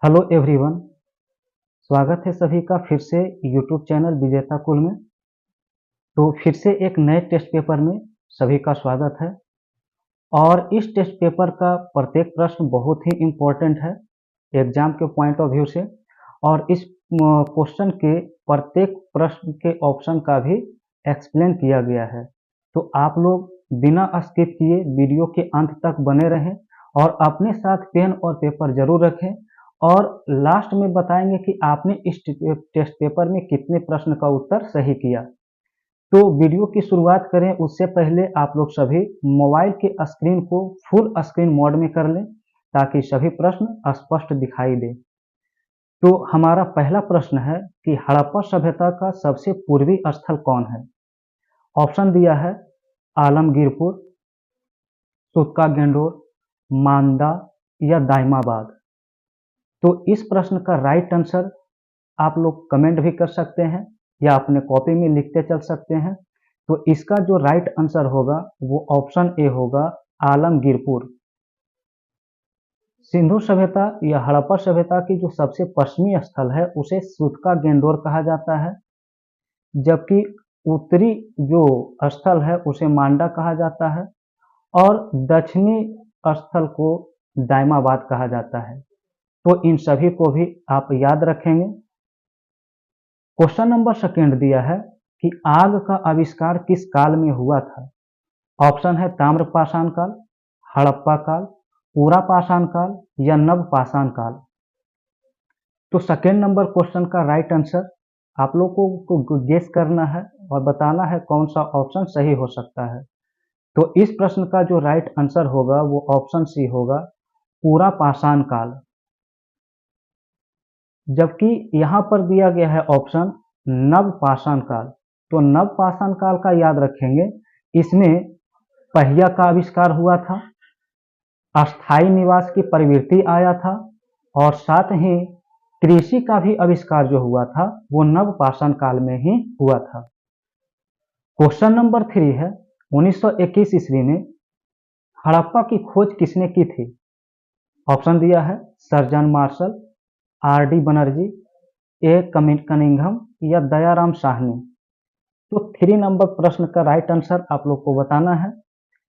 Hello everyone. स्वागत है सभी का फिर से यूट्यूब चैनल विजेता कुल में। तो फिर से एक नए टेस्ट पेपर में सभी का स्वागत है। और इस टेस्ट पेपर का प्रत्येक प्रश्न बहुत ही इम्पोर्टेंट है एग्जाम के पॉइंट ऑफ व्यू से। और इस क्वेश्चन के प्रत्येक प्रश्न के ऑप्शन का भी एक्सप्लेन किया गया है। तो आप लोग बिना स्किप किए वीडियो के अंत तक बने रहें और अपने साथ पेन और पेपर जरूर रखें। और लास्ट में बताएंगे कि आपने इस टेस्ट पेपर में कितने प्रश्न का उत्तर सही किया। तो वीडियो की शुरुआत करें उससे पहले आप लोग सभी मोबाइल के स्क्रीन को फुल स्क्रीन मोड में कर लें ताकि सभी प्रश्न स्पष्ट दिखाई दे। तो हमारा पहला प्रश्न है कि हड़प्पा सभ्यता का सबसे पूर्वी स्थल कौन है। ऑप्शन दिया है आलमगीरपुर, सुतका गेंडोर, मांदा या दाइमाबाद। तो इस प्रश्न का राइट आंसर आप लोग कमेंट भी कर सकते हैं या अपने कॉपी में लिखते चल सकते हैं। तो इसका जो राइट आंसर होगा वो ऑप्शन ए होगा आलमगीरपुर। सिंधु सभ्यता या हड़प्पा सभ्यता की जो सबसे पश्चिमी स्थल है उसे सुतका गेंडोर कहा जाता है, जबकि उत्तरी जो स्थल है उसे मांडा कहा जाता है और दक्षिणी स्थल को दाइमाबाद कहा जाता है। तो इन सभी को भी आप याद रखेंगे। क्वेश्चन नंबर सेकेंड दिया है कि आग का आविष्कार किस काल में हुआ था। ऑप्शन है ताम्रपाषाण काल, हड़प्पा काल, पूरा पाषाण काल या नव पाषाण काल। तो सेकेंड नंबर क्वेश्चन का राइट आंसर आप लोगों को गेस करना है और बताना है कौन सा ऑप्शन सही हो सकता है। तो इस प्रश्न का जो राइट आंसर होगा वो ऑप्शन सी होगा, पूरा पाषाण काल। जबकि यहाँ पर दिया गया है ऑप्शन नव पाषाण काल। तो नव पाषाण काल का याद रखेंगे, इसमें पहिया का आविष्कार हुआ था, अस्थाई निवास की प्रवृत्ति आया था और साथ ही कृषि का भी आविष्कार जो हुआ था वो नव पाषाण काल में ही हुआ था। क्वेश्चन नंबर 3 है 1921 ईस्वी में हड़प्पा की खोज किसने की थी। ऑप्शन दिया है sir John Marshall, R D. Banerjee, A Cunningham या दयाराम साहनी। तो 3 नंबर प्रश्न का राइट आंसर आप लोग को बताना है।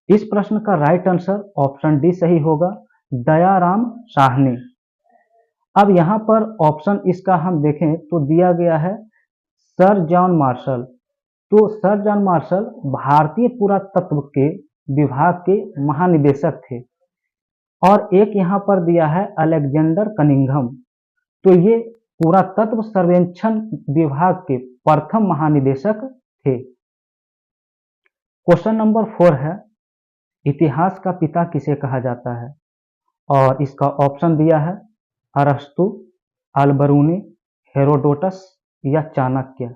इस प्रश्न का राइट आंसर ऑप्शन डी सही होगा, दयाराम साहनी। अब यहाँ पर ऑप्शन इसका हम देखें तो दिया गया है सर जॉन मार्शल। तो सर जॉन मार्शल भारतीय पुरातत्व के विभाग के महानिदेशक थे। और एक यहाँ पर दिया है अलेक्जेंडर कनिंघम। तो ये पुरातत्व सर्वेक्षण विभाग के प्रथम महानिदेशक थे। क्वेश्चन नंबर 4 है इतिहास का पिता किसे कहा जाता है। और इसका ऑप्शन दिया है अरस्तु, अलबरूनी, हेरोडोटस या चाणक्य।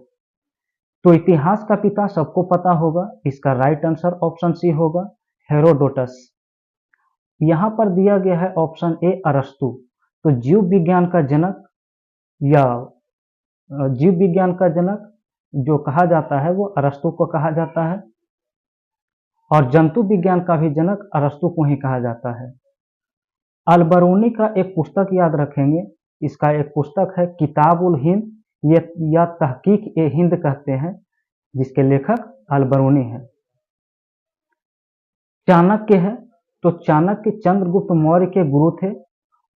तो इतिहास का पिता सबको पता होगा, इसका राइट आंसर ऑप्शन सी होगा, हेरोडोटस। यहाँ पर दिया गया है ऑप्शन ए अरस्तु। तो जीव विज्ञान का जनक या जीव विज्ञान का जनक जो कहा जाता है वो अरस्तु को कहा जाता है और जंतु विज्ञान का भी जनक अरस्तु को ही कहा जाता है। अलबरूनी का एक पुस्तक याद रखेंगे, इसका एक पुस्तक है किताब उल हिंद या तहकीक ए हिंद कहते हैं, जिसके लेखक अलबरूनी है। चाणक्य है तो चाणक्य चंद्रगुप्त मौर्य के गुरु थे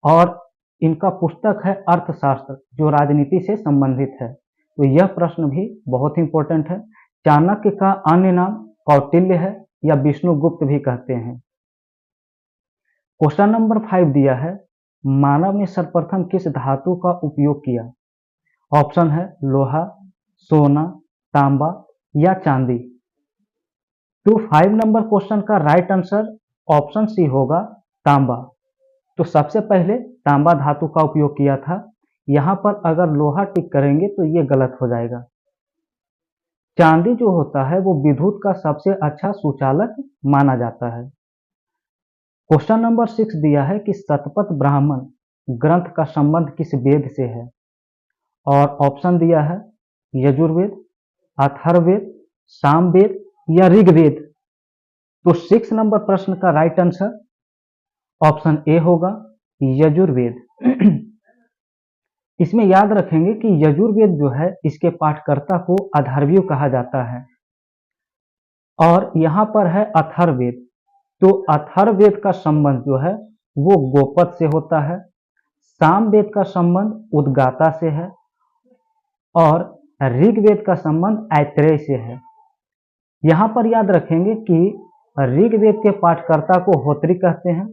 और इनका पुस्तक है अर्थशास्त्र जो राजनीति से संबंधित है। तो यह प्रश्न भी बहुत इंपॉर्टेंट है। चाणक्य का अन्य नाम कौटिल्य है या विष्णुगुप्त भी कहते हैं। क्वेश्चन नंबर 5 दिया है मानव ने सर्वप्रथम किस धातु का उपयोग किया। ऑप्शन है लोहा, सोना, तांबा या चांदी। तो 5 नंबर क्वेश्चन का राइट आंसर ऑप्शन सी होगा, तांबा। तो सबसे पहले तांबा धातु का उपयोग किया था। यहाँ पर अगर लोहा टिक करेंगे तो ये गलत हो जाएगा। चांदी जो होता है वो विद्युत का सबसे अच्छा सुचालक माना जाता है। क्वेश्चन नंबर 6 दिया है कि शतपथ ब्राह्मण ग्रंथ का संबंध किस वेद से है। और ऑप्शन दिया है यजुर्वेद, अथर्ववेद, सामवेद या ऋग्वेद। तो 6 नंबर प्रश्न का राइट आंसर ऑप्शन ए होगा, यजुर्वेद। इसमें याद रखेंगे कि यजुर्वेद जो है इसके पाठकर्ता को अथर्वणीय कहा जाता है और यहाँ पर है अथर्ववेद। तो अथर्ववेद का संबंध जो है वो गोपद से होता है, सामवेद का संबंध उद्गाता से है और ऋग्वेद का संबंध ऐत्रेय से है। यहाँ पर याद रखेंगे कि ऋग्वेद के पाठकर्ता को होत्री कहते हैं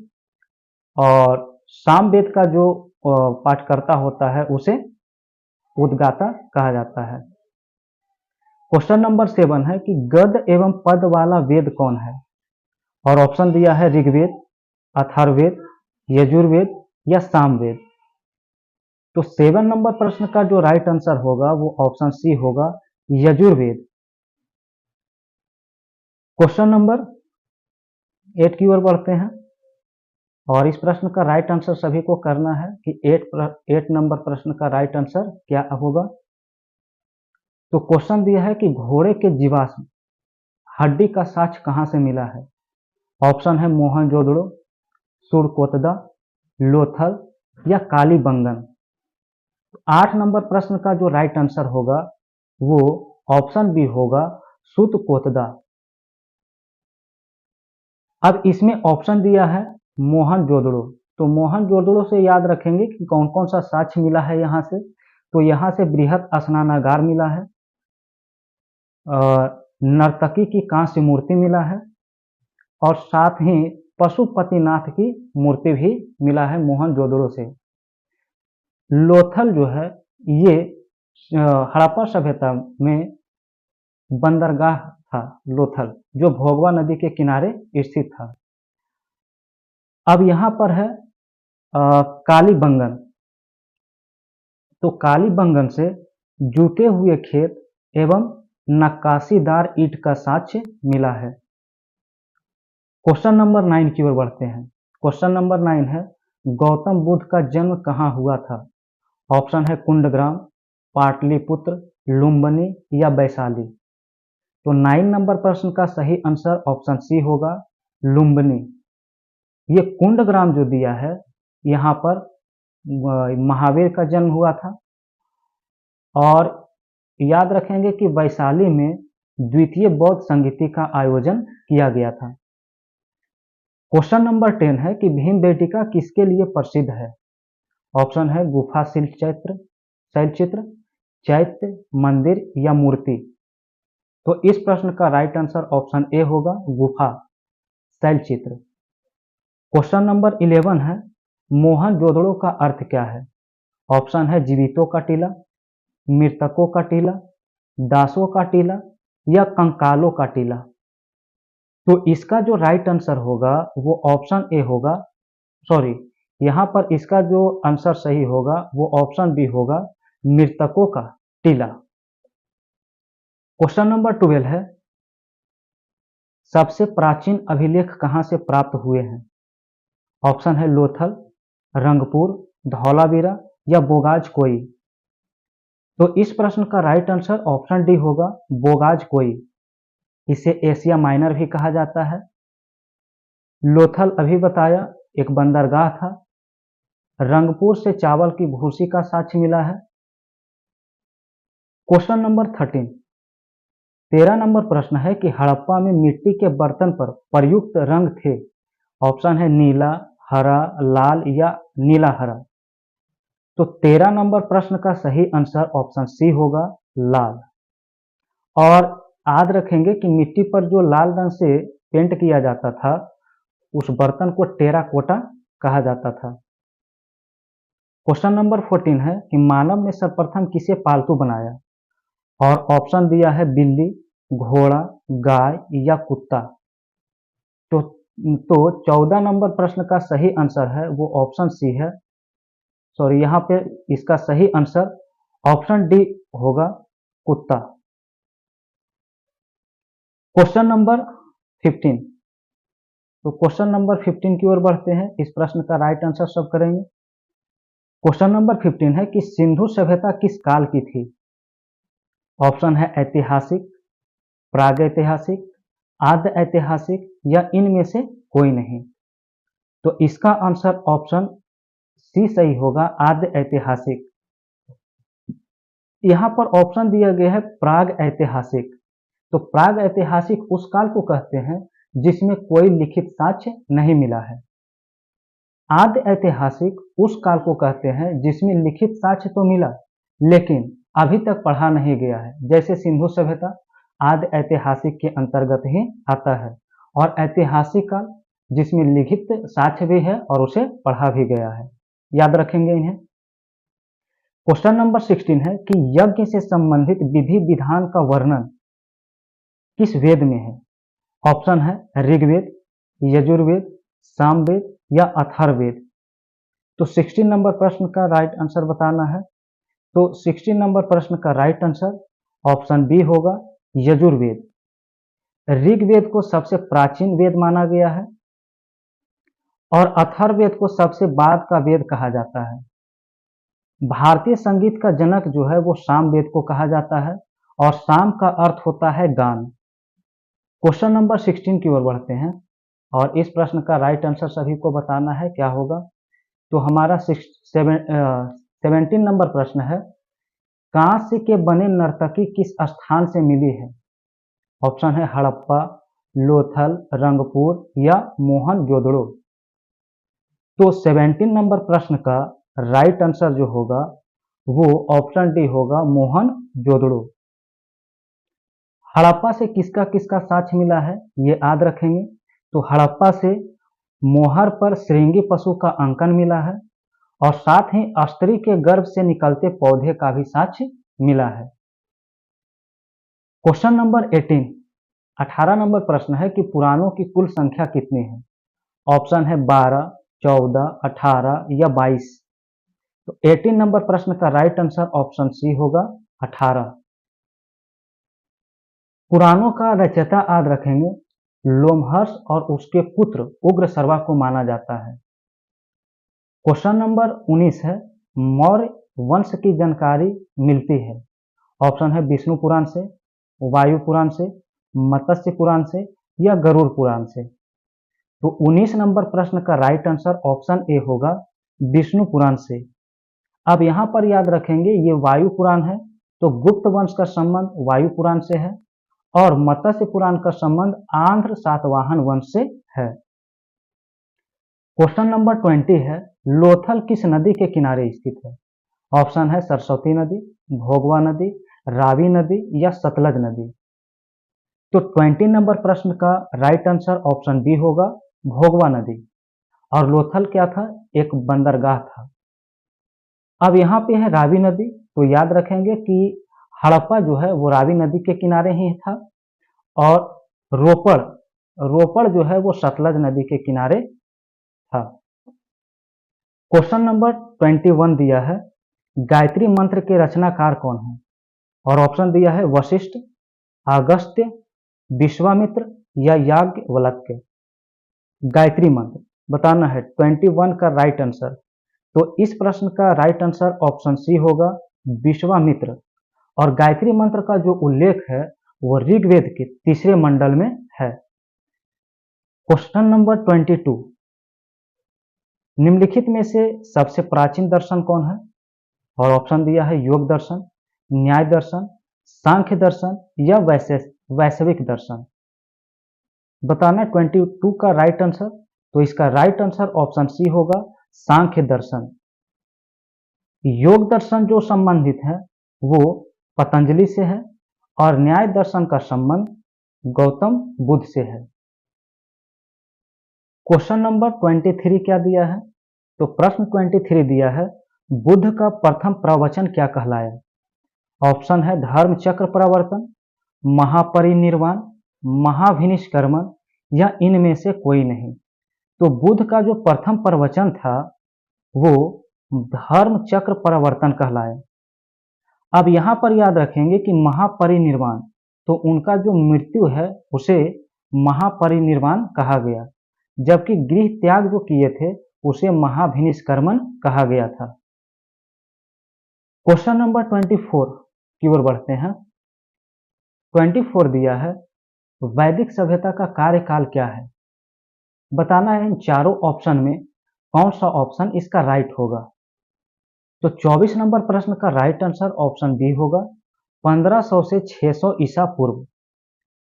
और सामवेद का जो पाठकर्ता होता है उसे उद्गाता कहा जाता है। क्वेश्चन नंबर 7 है कि गद एवं पद वाला वेद कौन है? और ऑप्शन दिया है ऋग्वेद, अथर्ववेद, यजुर्वेद या सामवेद। तो 7 नंबर प्रश्न का जो राइट आंसर होगा वो ऑप्शन सी होगा, यजुर्वेद। क्वेश्चन नंबर 8 की ओर बढ़ते हैं और इस प्रश्न का राइट आंसर सभी को करना है कि 8 नंबर प्रश्न का राइट आंसर क्या होगा। तो क्वेश्चन दिया है कि घोड़े के जीवाश्म हड्डी का साक्ष्य कहां से मिला है? ऑप्शन है मोहनजोदड़ो, सुरकोतदा, लोथल या कालीबंगन। 8 नंबर प्रश्न का जो राइट आंसर होगा वो ऑप्शन बी होगा, सुरकोतदा। अब इसमें ऑप्शन दिया है मोहनजोदड़ो, तो मोहनजोदड़ो से याद रखेंगे कि कौन कौन सा साक्ष्य मिला है यहाँ से। तो यहाँ से बृहत स्नानागार मिला है, नर्तकी की कांस्य मूर्ति मिला है और साथ ही पशुपतिनाथ की मूर्ति भी मिला है मोहनजोदड़ो से। लोथल जो है ये हड़प्पा सभ्यता में बंदरगाह था लोथल, जो भोगवा नदी के किनारे स्थित था। अब यहाँ पर है कालीबंगन। तो कालीबंगन से जुटे हुए खेत एवं नक्काशीदार ईंट का साक्ष्य मिला है। क्वेश्चन नंबर 9 की ओर बढ़ते हैं। क्वेश्चन नंबर 9 है, गौतम बुद्ध का जन्म कहाँ हुआ था? ऑप्शन है कुंडग्राम, पाटलिपुत्र, लुम्बिनी या वैशाली। तो 9 नंबर प्रश्न का सही आंसर ऑप्शन सी होगा, लुम्बिनी। ये कुंडग्राम जो दिया है यहाँ पर महावीर का जन्म हुआ था और याद रखेंगे कि वैशाली में द्वितीय बौद्ध संगीति का आयोजन किया गया था। क्वेश्चन नंबर 10 है कि भीमबेटका किसके लिए प्रसिद्ध है? ऑप्शन है गुफा शैलचित्र, चैत्य, मंदिर या मूर्ति। तो इस प्रश्न का राइट आंसर ऑप्शन ए होगा, गुफा शैलचित्र। क्वेश्चन नंबर 11 है, मोहनजोदड़ो का अर्थ क्या है? ऑप्शन है जीवितों का टीला, मृतकों का टीला, दासों का टीला या कंकालों का टीला। तो इसका जो राइट आंसर होगा वो ऑप्शन ए होगा, सॉरी यहाँ पर इसका जो आंसर सही होगा वो ऑप्शन बी होगा, मृतकों का टीला। क्वेश्चन नंबर 12 है, सबसे प्राचीन अभिलेख कहां से प्राप्त हुए हैं? ऑप्शन है लोथल, रंगपुर, धौलावीरा या बोगाज कोई। तो इस प्रश्न का राइट आंसर ऑप्शन डी होगा, बोगाज कोई। इसे एशिया माइनर भी कहा जाता है। लोथल अभी बताया एक बंदरगाह था। रंगपुर से चावल की भूसी का साक्ष्य मिला है। क्वेश्चन नंबर 13 नंबर प्रश्न है कि हड़प्पा में मिट्टी के बर्तन पर प्रयुक्त रंग थे। ऑप्शन है नीला, हरा, लाल या नीला हरा। तो 13 नंबर प्रश्न का सही आंसर ऑप्शन सी होगा, लाल। और याद रखेंगे कि मिट्टी पर जो लाल रंग से पेंट किया जाता था उस बर्तन को टेराकोटा कहा जाता था। क्वेश्चन नंबर 14 है कि मानव ने सर्वप्रथम किसे पालतू बनाया? और ऑप्शन दिया है बिल्ली, घोड़ा, गाय या कुत्ता। तो 14 नंबर प्रश्न का सही आंसर है वो ऑप्शन सी है, सॉरी यहाँ पे इसका सही आंसर ऑप्शन डी होगा, कुत्ता। Question number 15। तो क्वेश्चन नंबर 15 की ओर बढ़ते हैं। इस प्रश्न का राइट आंसर सब करेंगे। क्वेश्चन नंबर 15 है कि सिंधु सभ्यता किस काल की थी? ऑप्शन है ऐतिहासिक, प्रागैतिहासिक, आद्य ऐतिहासिक या इनमें से कोई नहीं। तो इसका आंसर ऑप्शन सी सही होगा, आद्य ऐतिहासिक। यहाँ पर ऑप्शन दिया गया है प्राग ऐतिहासिक। तो प्राग ऐतिहासिक उस काल को कहते हैं जिसमें कोई लिखित साक्ष्य नहीं मिला है। आद्य ऐतिहासिक उस काल को कहते हैं जिसमें लिखित साक्ष्य तो मिला लेकिन अभी तक पढ़ा नहीं गया है, जैसे सिंधु सभ्यता आद्य ऐतिहासिक के अंतर्गत ही आता है। और ऐतिहासिक काल जिसमें लिखित साक्ष्य भी है और उसे पढ़ा भी गया है, याद रखेंगे इन्हें। क्वेश्चन नंबर 16 है कि यज्ञ से संबंधित विधि विधान का वर्णन किस वेद में है। ऑप्शन है ऋग्वेद, यजुर्वेद, सामवेद या अथर्ववेद। तो 16 नंबर प्रश्न का राइट आंसर बताना है। तो 16 नंबर प्रश्न का राइट आंसर ऑप्शन बी होगा यजुर्वेद। ऋग्वेद को सबसे प्राचीन वेद माना गया है और अथर्ववेद को सबसे बाद का वेद कहा जाता है। भारतीय संगीत का जनक जो है वो सामवेद को कहा जाता है और साम का अर्थ होता है गान। क्वेश्चन नंबर 16 की ओर बढ़ते हैं और इस प्रश्न का राइट आंसर सभी को बताना है, क्या होगा। तो हमारा 17 नंबर प्रश्न है, कांस्य के बने नर्तकी किस स्थान से मिली है। ऑप्शन है हड़प्पा, लोथल, रंगपुर या मोहनजोदड़ो। तो 17 नंबर प्रश्न का राइट आंसर जो होगा वो ऑप्शन डी होगा मोहनजोदड़ो। हड़प्पा से किसका किसका साक्ष्य मिला है ये याद रखेंगे। तो हड़प्पा से मोहर पर श्रृंगी पशु का अंकन मिला है और साथ ही स्त्री के गर्भ से निकलते पौधे का भी साक्ष्य मिला है। क्वेश्चन नंबर 18 नंबर प्रश्न है कि पुराणों की कुल संख्या कितनी है। ऑप्शन है 12, 14, 18 या 22। तो 18 नंबर प्रश्न का राइट आंसर ऑप्शन सी होगा 18। पुराणों का रचयिता याद रखेंगे लोमहर्ष और उसके पुत्र उग्रसर्वा को माना जाता है। क्वेश्चन नंबर 19 है, मौर्य वंश की जानकारी मिलती है। ऑप्शन है विष्णु पुराण से, वायु पुराण से, मत्स्य पुराण से या गरुड़ पुराण से। तो 19 नंबर प्रश्न का राइट आंसर ऑप्शन ए होगा विष्णु पुराण से। अब यहाँ पर याद रखेंगे ये वायु पुराण है तो गुप्त वंश का संबंध वायु पुराण से है और मत्स्य पुराण का संबंध आंध्र सातवाहन वंश से है। क्वेश्चन नंबर 20 है, लोथल किस नदी के किनारे स्थित है। ऑप्शन है सरस्वती नदी, भोगवा नदी, रावी नदी या सतलज नदी। तो 20 नंबर प्रश्न का राइट आंसर ऑप्शन बी होगा भोगवा नदी। और लोथल क्या था, एक बंदरगाह था। अब यहाँ पे है रावी नदी, तो याद रखेंगे कि हड़प्पा जो है वो रावी नदी के किनारे ही था और रोपड़ जो है वो सतलज नदी के किनारे था। क्वेश्चन नंबर 21 दिया है, गायत्री मंत्र के रचनाकार कौन है। और ऑप्शन दिया है वशिष्ठ, अगस्त्य, विश्वामित्र या याज्ञवल्क्य। गायत्री मंत्र बताना है 21 का राइट आंसर। तो इस प्रश्न का राइट आंसर ऑप्शन सी होगा विश्वामित्र। और गायत्री मंत्र का जो उल्लेख है वो ऋग्वेद के 3 मंडल में है। क्वेश्चन नंबर 22, निम्नलिखित में से सबसे प्राचीन दर्शन कौन है। और ऑप्शन दिया है योग दर्शन, न्याय दर्शन, सांख्य दर्शन या वैश्विक दर्शन। बताना 22 का राइट आंसर। तो इसका राइट आंसर ऑप्शन सी होगा सांख्य दर्शन। योग दर्शन जो संबंधित है वो पतंजलि से है और न्याय दर्शन का संबंध गौतम बुद्ध से है। क्वेश्चन नंबर 23 क्या दिया है। तो प्रश्न 23 दिया है, बुद्ध का प्रथम प्रवचन क्या कहलाया। ऑप्शन है धर्म चक्र प्रवर्तन, महापरिनिर्वाण, महाभिनिष्क्रमण या इनमें से कोई नहीं। तो बुद्ध का जो प्रथम प्रवचन था वो धर्म चक्र प्रवर्तन कहलाया। अब यहाँ पर याद रखेंगे कि महापरिनिर्वाण, तो उनका जो मृत्यु है उसे महापरिनिर्वाण कहा गया, जबकि गृह त्याग जो किए थे उसे महाभिनिष्क्रमण कहा गया था। क्वेश्चन नंबर 24 की ओर बढ़ते हैं। 24 दिया है, वैदिक सभ्यता का कार्यकाल क्या है। बताना है इन चारों ऑप्शन में कौन सा ऑप्शन इसका राइट होगा। तो 24 नंबर प्रश्न का राइट आंसर ऑप्शन बी होगा 1500 से 600 ईसा पूर्व,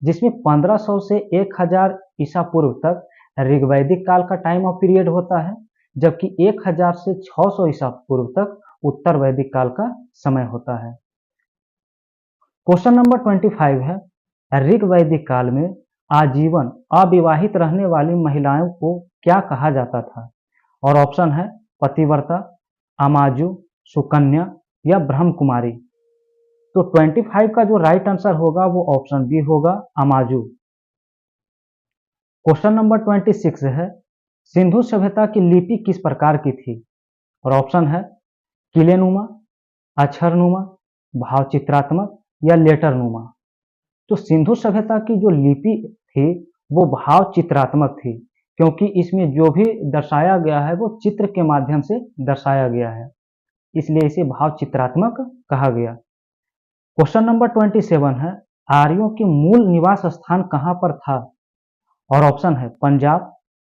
जिसमें 1500 से 1000 ईसा पूर्व तक ऋग्वैदिक काल का टाइम ऑफ पीरियड होता है, जबकि 1000 से 600 ईसा पूर्व तक उत्तर वैदिक काल का समय होता है। क्वेश्चन नंबर 25 है, ऋग्वैदिक काल में आजीवन अविवाहित रहने वाली महिलाओं को क्या कहा जाता था? और ऑप्शन है पतिव्रता, अमाजु, सुकन्या या ब्रह्मकुमारी। तो 25 का जो राइट आंसर होगा वो ऑप्शन बी होगा, अमाजु। क्वेश्चन नंबर 26 है, सिंधु सभ्यता की लिपि किस प्रकार की थी? और ऑप्शन है किलेनुमा, अक्षरनुमा, भावचित्रात्मक या लेटरनुमा। तो सिंधु सभ्यता की जो लिपि थी वो भाव चित्रात्मक थी, क्योंकि इसमें जो भी दर्शाया गया है वो चित्र के माध्यम से दर्शाया गया है, इसलिए इसे भाव चित्रात्मक कहा गया। क्वेश्चन नंबर 27 है, आर्यों के मूल निवास स्थान कहां पर था? और ऑप्शन है पंजाब,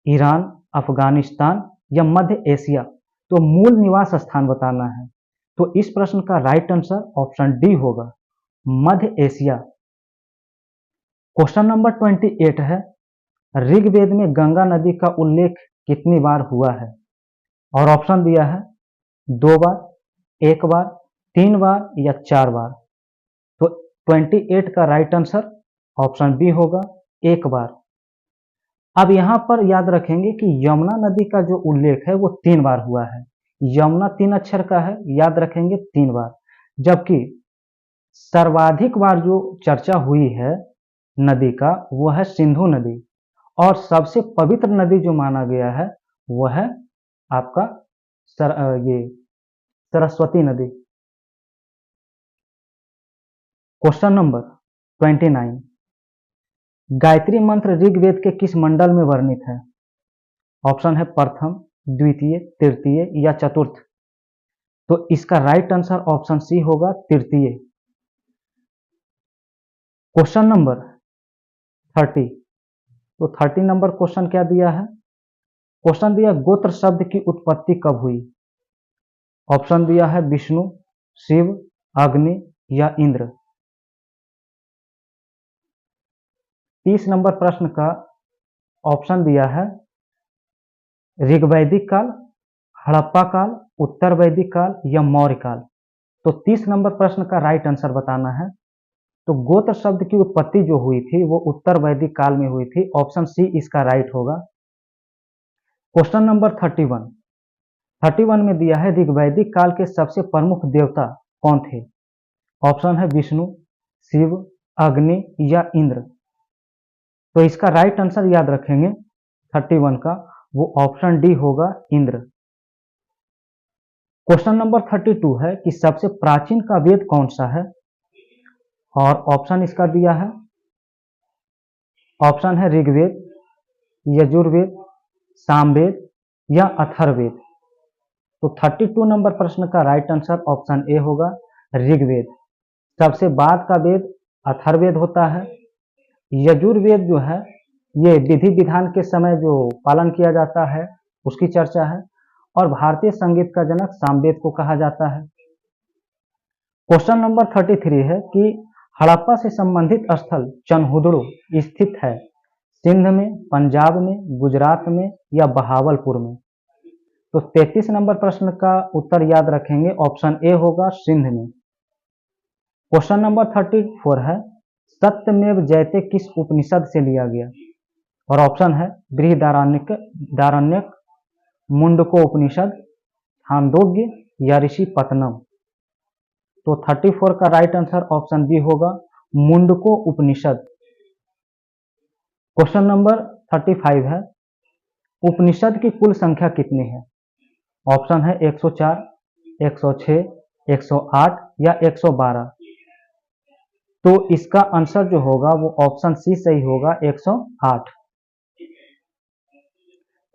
ईरान, अफगानिस्तान या मध्य एशिया। तो मूल निवास स्थान बताना है, तो इस प्रश्न का राइट आंसर ऑप्शन डी होगा, मध्य एशिया। क्वेश्चन नंबर 28 है, ऋग्वेद में गंगा नदी का उल्लेख कितनी बार हुआ है? और ऑप्शन दिया है 2 बार, 1 बार, 3 बार या 4 बार। तो 28 का राइट आंसर ऑप्शन बी होगा, 1 बार। अब यहां पर याद रखेंगे कि यमुना नदी का जो उल्लेख है वो 3 बार हुआ है। यमुना 3 अक्षर का है, याद रखेंगे 3 बार। जबकि सर्वाधिक बार जो चर्चा हुई है नदी का वो है सिंधु नदी, और सबसे पवित्र नदी जो माना गया है वो है आपका ये सरस्वती नदी। क्वेश्चन नंबर 29, गायत्री मंत्र ऋग्वेद के किस मंडल में वर्णित है? ऑप्शन है प्रथम, द्वितीय, तृतीय या चतुर्थ। तो इसका राइट आंसर ऑप्शन सी होगा, तृतीय। क्वेश्चन नंबर 30, तो 30 नंबर क्वेश्चन क्या दिया है? क्वेश्चन दिया गोत्र शब्द की उत्पत्ति कब हुई? ऑप्शन दिया है विष्णु, शिव, अग्नि या इंद्र। 30 नंबर प्रश्न का ऑप्शन दिया है ऋग्वैदिक काल, हड़प्पा काल, उत्तर वैदिक काल या मौर्य काल। तो 30 नंबर प्रश्न का राइट आंसर बताना है। तो गोत्र शब्द की उत्पत्ति जो हुई थी वो उत्तर वैदिक काल में हुई थी, ऑप्शन सी इसका राइट होगा। क्वेश्चन नंबर 31 में दिया है ऋग्वैदिक काल के सबसे प्रमुख देवता कौन थे? ऑप्शन है विष्णु, शिव, अग्नि या इंद्र। तो इसका राइट आंसर याद रखेंगे 31 का, वो ऑप्शन डी होगा, इंद्र। क्वेश्चन नंबर 32 है कि सबसे प्राचीन का वेद कौन सा है? और ऑप्शन इसका दिया है, ऑप्शन है ऋग्वेद, यजुर्वेद, सामवेद या अथर्ववेद। तो 32 नंबर प्रश्न का राइट आंसर ऑप्शन ए होगा, ऋग्वेद। सबसे बाद का वेद अथर्ववेद होता है। यजुर्वेद जो है ये विधि विधान के समय जो पालन किया जाता है उसकी चर्चा है, और भारतीय संगीत का जनक सामवेद को कहा जाता है। क्वेश्चन नंबर 33 है कि हड़प्पा से संबंधित स्थल चनहुदड़ो स्थित है सिंध में, पंजाब में, गुजरात में या बहावलपुर में। तो 33 नंबर प्रश्न का उत्तर याद रखेंगे, ऑप्शन ए होगा, सिंध में। क्वेश्चन नंबर 34 है सत्यमेव जयते किस उपनिषद से लिया गया? और ऑप्शन है बृहदारण्यक, मुंडको उपनिषद, छांदोग्य या ऋषि पतनम। तो 34 का राइट आंसर ऑप्शन बी होगा, मुंडको उपनिषद। क्वेश्चन नंबर 35 है उपनिषद की कुल संख्या कितनी है? ऑप्शन है 104, 106, 108 या 112। तो इसका आंसर जो होगा वो ऑप्शन सी सही होगा, 108।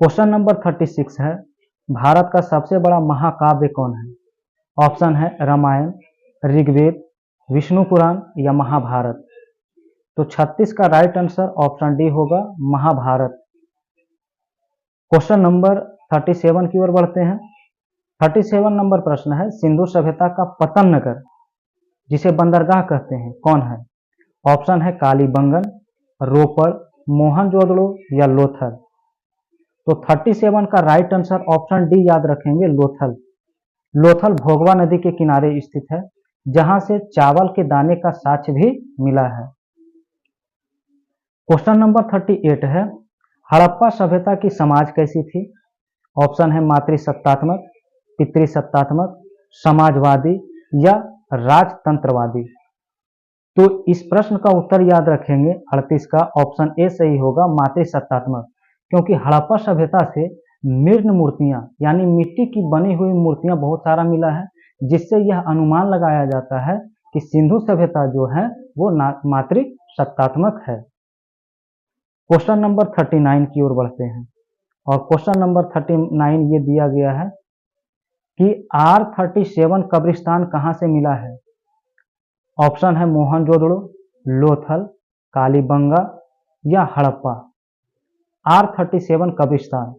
क्वेश्चन नंबर 36 है भारत का सबसे बड़ा महाकाव्य कौन है? ऑप्शन है रामायण, ऋग्वेद, विष्णु पुराण या महाभारत। तो 36 का राइट आंसर ऑप्शन डी होगा, महाभारत। क्वेश्चन नंबर 37 की ओर बढ़ते हैं। 37 नंबर प्रश्न है, सिंधु सभ्यता का पतन नगर जिसे बंदरगाह कहते हैं कौन है? ऑप्शन है कालीबंगन, रोपड़, मोहनजोदड़ो या लोथल। तो 37 का राइट आंसर ऑप्शन डी याद रखेंगे, लोथल। लोथल भोगवा नदी के किनारे स्थित है, जहां से चावल के दाने का साक्ष्य भी मिला है। क्वेश्चन नंबर 38 है, हड़प्पा सभ्यता की समाज कैसी थी? ऑप्शन है मातृसत्तात्मक, पितृसत्तात्मक, समाजवादी या राजतंत्रवादी। तो इस प्रश्न का उत्तर याद रखेंगे 38 का ऑप्शन ए सही होगा, मातृसत्तात्मक। क्योंकि हड़प्पा सभ्यता से मृण मूर्तियां यानी मिट्टी की बनी हुई मूर्तियां बहुत सारा मिला है, जिससे यह अनुमान लगाया जाता है कि सिंधु सभ्यता जो है वो मातृसत्तात्मक है। क्वेश्चन नंबर 39 की ओर बढ़ते हैं और क्वेश्चन नंबर 39 ये दिया गया है कि R37 कब्रिस्तान कहां से मिला है? ऑप्शन है मोहनजोदड़ो, लोथल, कालीबंगा या हड़प्पा। R37 कब्रिस्तान,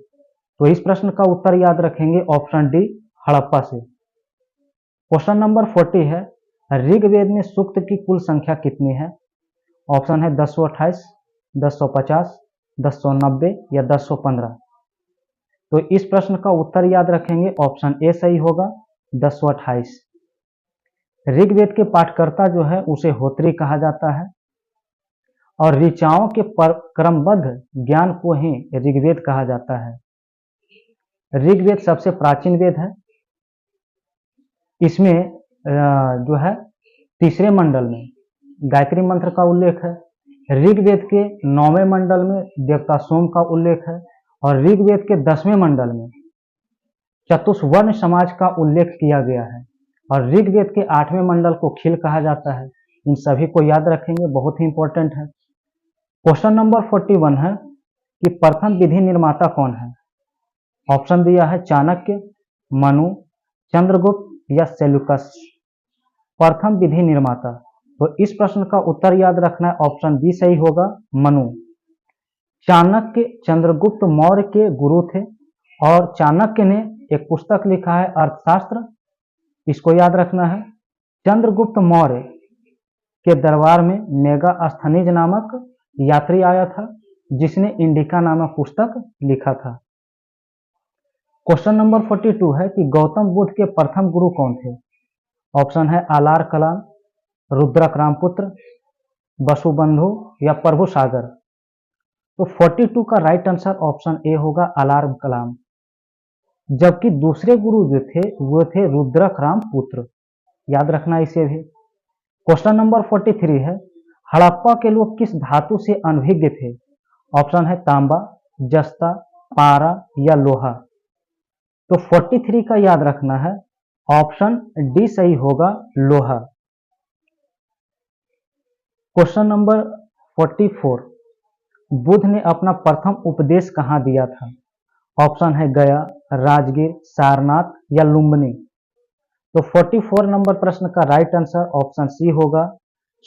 तो इस प्रश्न का उत्तर याद रखेंगे ऑप्शन डी, हड़प्पा से। क्वेश्चन नंबर 40 है, ऋग्वेद में सूक्त की कुल संख्या कितनी है? ऑप्शन है 1028, 1050, 1090 या 1015। तो इस प्रश्न का उत्तर याद रखेंगे ऑप्शन ए सही होगा, 1028। ऋग्वेद के पाठकर्ता जो है उसे होत्री कहा जाता है और ऋचाओं के क्रमबद्ध ज्ञान को ही ऋग्वेद कहा जाता है। ऋग्वेद सबसे प्राचीन वेद है। इसमें जो है तीसरे मंडल में गायत्री मंत्र का उल्लेख है। ऋग्वेद के 9वें मंडल में देवता सोम का उल्लेख है और ऋग्वेद के 10वें मंडल में चतुष्वर्ण समाज का उल्लेख किया गया है और ऋग्वेद के 8वें मंडल को खिल कहा जाता है। इन सभी को याद रखेंगे, बहुत ही इंपॉर्टेंट है। क्वेश्चन नंबर 41 है कि प्रथम विधि निर्माता कौन है? ऑप्शन दिया है चाणक्य, मनु, चंद्रगुप्त या सेल्यूकस। प्रथम विधि निर्माता, तो इस प्रश्न का उत्तर याद रखना है, ऑप्शन बी सही होगा, मनु। चाणक्य चंद्रगुप्त मौर्य के गुरु थे और चाणक्य ने एक पुस्तक लिखा है अर्थशास्त्र, इसको याद रखना है। चंद्रगुप्त मौर्य के दरबार में मेगास्थनीज नामक यात्री आया था जिसने इंडिका नामक पुस्तक लिखा था। क्वेश्चन नंबर 42 है कि गौतम बुद्ध के प्रथम गुरु कौन थे? ऑप्शन है आलार कलाम, रुद्रक रामपुत्र, वसुबंधु या प्रभु सागर। तो 42 का राइट आंसर ऑप्शन ए होगा, आलार कलाम। जबकि दूसरे गुरु जो थे वो थे रुद्रक रामपुत्र, याद रखना इसे भी। क्वेश्चन नंबर 43 है, हड़प्पा के लोग किस धातु से अनभिज्ञ थे? ऑप्शन है तांबा, जस्ता, पारा या लोहा। तो 43 का याद रखना है, ऑप्शन डी सही होगा, लोहा। क्वेश्चन नंबर 44, बुद्ध ने अपना प्रथम उपदेश कहाँ दिया था? ऑप्शन है गया, राजगीर, सारनाथ या लुम्बिनी। तो 44 नंबर प्रश्न का राइट आंसर ऑप्शन सी होगा,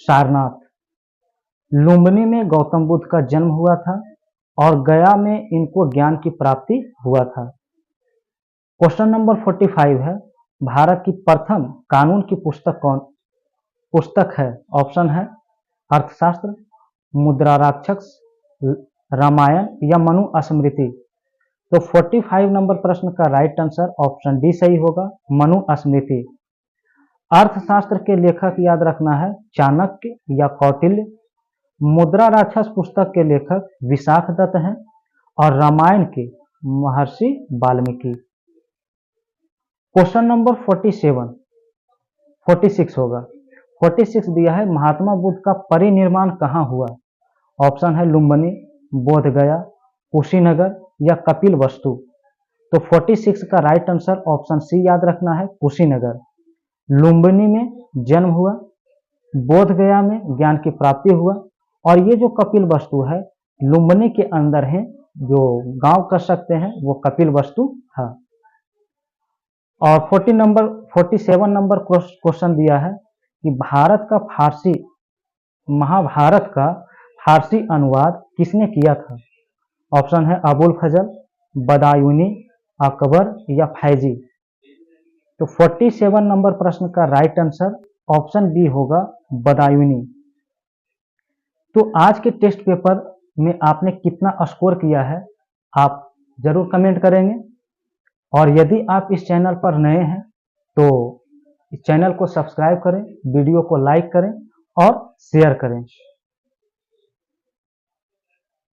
सारनाथ। लुम्बिनी में गौतम बुद्ध का जन्म हुआ था और गया में इनको ज्ञान की प्राप्ति हुआ था। क्वेश्चन नंबर 45 है, भारत की प्रथम कानून की पुस्तक है? ऑप्शन है अर्थशास्त्र, मुद्रा राक्षस, रामायण या मनु स्मृति। तो 45 नंबर प्रश्न का राइट आंसर ऑप्शन डी सही होगा, मनु स्मृति। अर्थशास्त्र के लेखक याद रखना है चाणक्य या कौटिल्य। मुद्रा राक्षस पुस्तक के लेखक विशाख दत्त हैं और रामायण के महर्षि वाल्मीकि। क्वेश्चन नंबर 46 होगा। 46 दिया है, महात्मा बुद्ध का परिनिर्वाण कहाँ हुआ? ऑप्शन है लुम्बिनी, बोधगया, कुशीनगर या कपिल वस्तु। तो 46 का राइट आंसर ऑप्शन सी याद रखना है, कुशीनगर। लुम्बिनी में जन्म हुआ, बोधगया में ज्ञान की प्राप्ति हुआ और ये जो कपिल वस्तु है लुम्बिनी के अंदर है, जो गांव कर सकते हैं वो कपिल वस्तु था। और 47 नंबर क्वेश्चन दिया है कि महाभारत का फारसी अनुवाद किसने किया था? ऑप्शन है अबुल फजल, बदायूनी, अकबर या फैजी। तो 47 नंबर प्रश्न का राइट आंसर ऑप्शन बी होगा, बदायूनी। तो आज के टेस्ट पेपर में आपने कितना स्कोर किया है आप जरूर कमेंट करेंगे। और यदि आप इस चैनल पर नए हैं तो इस चैनल को सब्सक्राइब करें, वीडियो को लाइक करें और शेयर करें।